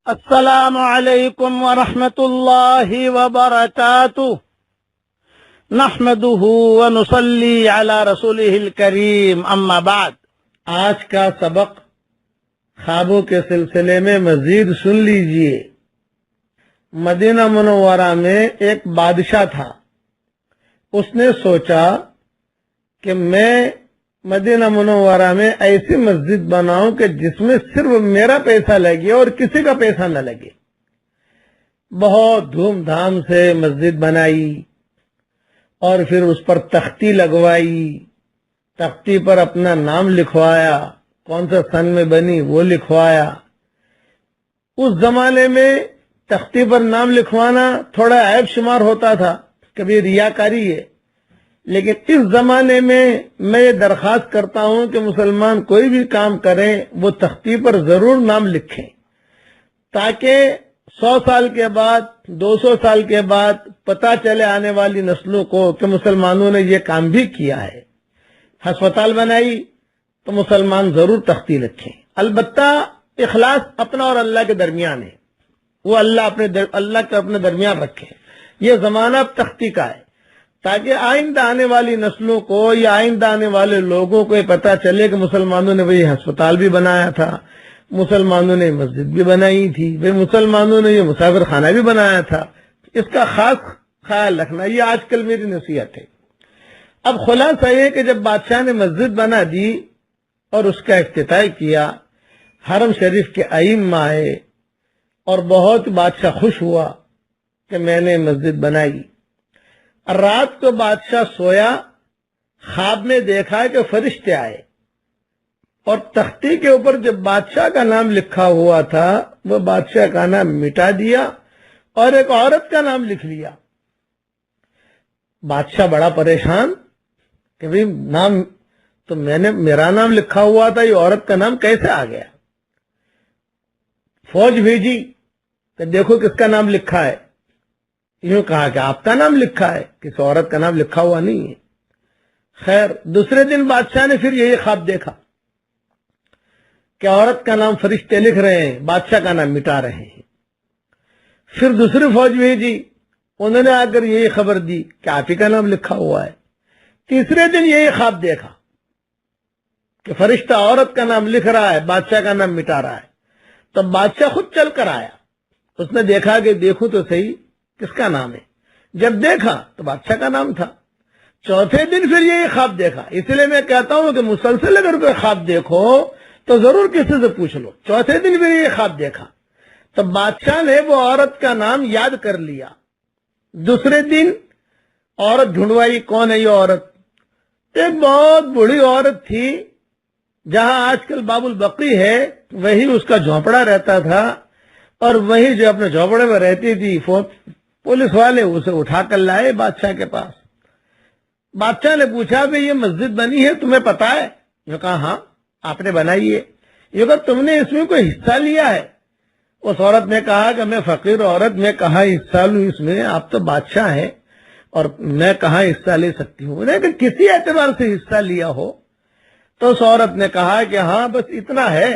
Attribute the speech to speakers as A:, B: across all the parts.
A: السلام علیکم ورحمۃ اللہ وبرکاتہ نحمده ونصلی علی رسولہ الکریم اما بعد۔ آج کا سبق خوابوں کے سلسلے میں مزید سن لیجئے۔ مدینہ منورہ میں ایک بادشاہ تھا۔ اس نے سوچا کہ میں مدینہ منورہ میں ایسی مسجد بناؤں کہ جس میں صرف میرا پیسہ لگے اور کسی کا پیسہ نہ لگے۔ بہت دھوم دھام سے مسجد بنائی اور پھر اس پر تختی لگوائی، تختی پر اپنا نام لکھوایا، کون سا سن میں بنی وہ لکھوایا۔ اس زمانے میں تختی پر نام لکھوانا تھوڑا عیب شمار ہوتا تھا، کبھی ریاکاری ہے، لیکن اس زمانے میں یہ درخواست کرتا ہوں کہ مسلمان کوئی بھی کام کریں وہ تختی پر ضرور نام لکھیں، تاکہ 100 سال کے بعد 200 سال کے بعد پتہ چلے آنے والی نسلوں کو کہ مسلمانوں نے یہ کام بھی کیا ہے۔ ہسپتال بنائی تو مسلمان ضرور تختی لکھیں، البتہ اخلاص اپنا اور اللہ کے درمیان ہے، وہ اللہ کے اپنے درمیان رکھیں۔ یہ زمانہ اب تختی کا ہے، تاکہ آئندہ آنے والی نسلوں کو یا آئندہ آنے والے لوگوں کو یہ پتہ چلے کہ مسلمانوں نے وہی ہسپتال بھی بنایا تھا، مسلمانوں نے مسجد بھی بنائی تھی، مسلمانوں نے یہ مسافر خانہ بھی بنایا تھا۔ اس کا خاص خیال رکھنا، یہ آج کل میری نصیحت ہے۔ اب خلاصہ یہ کہ جب بادشاہ نے مسجد بنا دی اور اس کا افتتاح کیا، حرم شریف کے ائمہ آئے اور بہت بادشاہ خوش ہوا کہ میں نے مسجد بنائی۔ رات کو بادشاہ سویا، خواب میں دیکھا کہ فرشتے آئے اور تختی کے اوپر جب بادشاہ کا نام لکھا ہوا تھا وہ بادشاہ کا نام مٹا دیا اور ایک عورت کا نام لکھ لیا۔ بادشاہ بڑا پریشان کہ بھئی نام تو میرا نام لکھا ہوا تھا، یہ عورت کا نام کیسے آ گیا؟ فوج بھیجی کہ دیکھو کس کا نام لکھا ہے۔ یوں کہا کہ آپ کا نام لکھا ہے، کسی عورت کا نام لکھا ہوا نہیں ہے۔ خیر، دوسرے دن بادشاہ نے پھر یہی خواب دیکھا کہ عورت کا نام فرشتے لکھ رہے ہیں، بادشاہ کا نام مٹا رہے ہیں۔ پھر دوسری فوج بھیجی، انہوں نے آ کر یہی خبر دی کہ آپ ہی کا نام لکھا ہوا ہے۔ تیسرے دن یہی خواب دیکھا کہ فرشتہ عورت کا نام لکھ رہا ہے، بادشاہ کا نام مٹا رہا ہے۔ تب بادشاہ خود چل کر آیا، اس نے دیکھا کہ دیکھوں تو صحیح کس کا نام ہے۔ جب دیکھا تو بادشاہ کا نام تھا۔ چوتھے دن پھر یہی خواب دیکھا۔ اس لیے میں کہتا ہوں کہ مسلسل اگر کوئی خواب دیکھو تو ضرور کسی سے پوچھ لو۔ چوتھے دن پھر یہی خواب دیکھا تو بادشاہ نے وہ عورت کا نام یاد کر لیا۔ دوسرے دن عورت ڈھونڈوائی، کون ہے یہ عورت؟ ایک بہت بڑی عورت تھی، جہاں آج کل باب البقی ہے وہی اس کا جھونپڑا رہتا تھا، اور وہی جو اپنے جھونپڑے میں رہتی تھی پولیس والے اسے اٹھا کر لائے بادشاہ کے پاس۔ بادشاہ نے پوچھا کہ یہ مسجد بنی ہے تمہیں پتا ہے؟ یہ کہا ہاں آپ نے بنائی ہے۔ یہ کہا تم نے اس میں کوئی حصہ لیا ہے؟ اس عورت نے کہا کہ میں فقیر عورت، میں کہاں حصہ لوں اس میں، آپ تو بادشاہ ہیں اور میں کہاں حصہ لے سکتی ہوں، لیکن کسی اعتبار سے حصہ لیا ہو۔ تو اس عورت نے کہا کہ ہاں بس اتنا ہے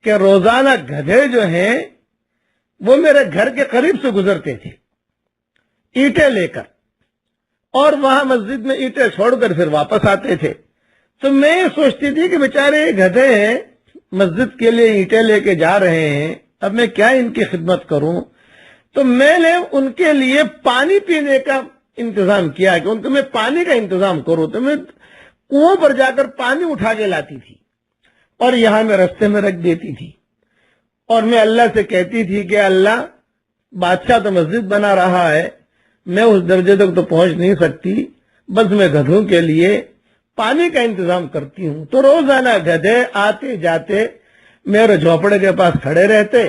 A: کہ روزانہ گدھے جو ہیں وہ میرے گھر کے قریب سے گزرتے تھے اینٹیں لے کر، اور وہاں مسجد میں اینٹیں چھوڑ کر پھر واپس آتے تھے۔ تو میں یہ سوچتی تھی کہ بیچارے گدھے ہیں، مسجد کے لیے اینٹیں لے کے جا رہے ہیں، اب میں کیا ان کی خدمت کروں؟ تو میں نے ان کے لیے پانی پینے کا انتظام کیا کہ ان کو میں پانی کا انتظام کروں۔ تو میں کنویں پر جا کر پانی اٹھا کے لاتی تھی اور یہاں میں رستے میں رکھ دیتی تھی، اور میں اللہ سے کہتی تھی کہ اللہ بادشاہ تو مسجد بنا رہا ہے، میں اس درجے تک تو پہنچ نہیں سکتی، بس میں گدھوں کے لیے پانی کا انتظام کرتی ہوں۔ تو روزانہ گدھے آتے جاتے میرے جھونپڑے کے پاس کھڑے رہتے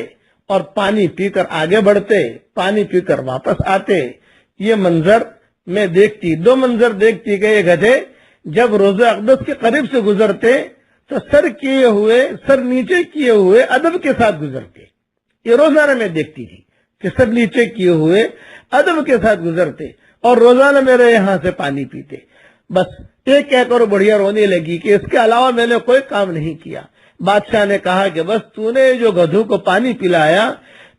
A: اور پانی پی کر آگے بڑھتے، پانی پی کر واپس آتے۔ یہ منظر میں دیکھتی، دو منظر دیکھتی کہ یہ گدھے جب روضہ اقدس کے قریب سے گزرتے تو سر نیچے کیے ہوئے ادب کے ساتھ گزرتے۔ یہ روزانہ میں دیکھتی تھی کہ سر نیچے کیے ہوئے ادب کے ساتھ گزرتے اور روزانہ میرے یہاں سے پانی پیتے۔ بس یہ کہہ کر بڑھیا رونے لگی کہ اس کے علاوہ میں نے کوئی کام نہیں کیا۔ بادشاہ نے کہا کہ بس تو نے جو گدھو کو پانی پلایا،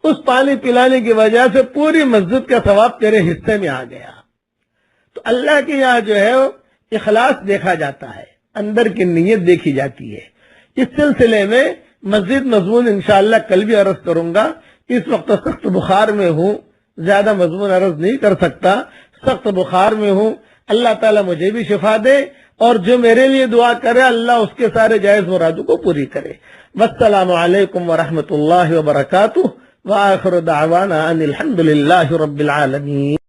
A: اس پانی پلانے کی وجہ سے پوری مسجد کا ثواب تیرے حصے میں آ گیا۔ تو اللہ کے یہاں جو ہے اخلاص دیکھا جاتا ہے، اندر کی نیت دیکھی جاتی ہے۔ اس سلسلے میں مزید مضمون انشاءاللہ کل بھی عرض کروں گا۔ اس وقت سخت بخار میں ہوں، زیادہ مضمون عرض نہیں کر سکتا، سخت بخار میں ہوں۔ اللہ تعالیٰ مجھے بھی شفا دے، اور جو میرے لیے دعا کرے اللہ اس کے سارے جائز مرادوں کو پوری کرے۔ والسلام علیکم ورحمۃ اللہ وبرکاتہ، وآخر دعوانا ان الحمد للہ رب العالمین۔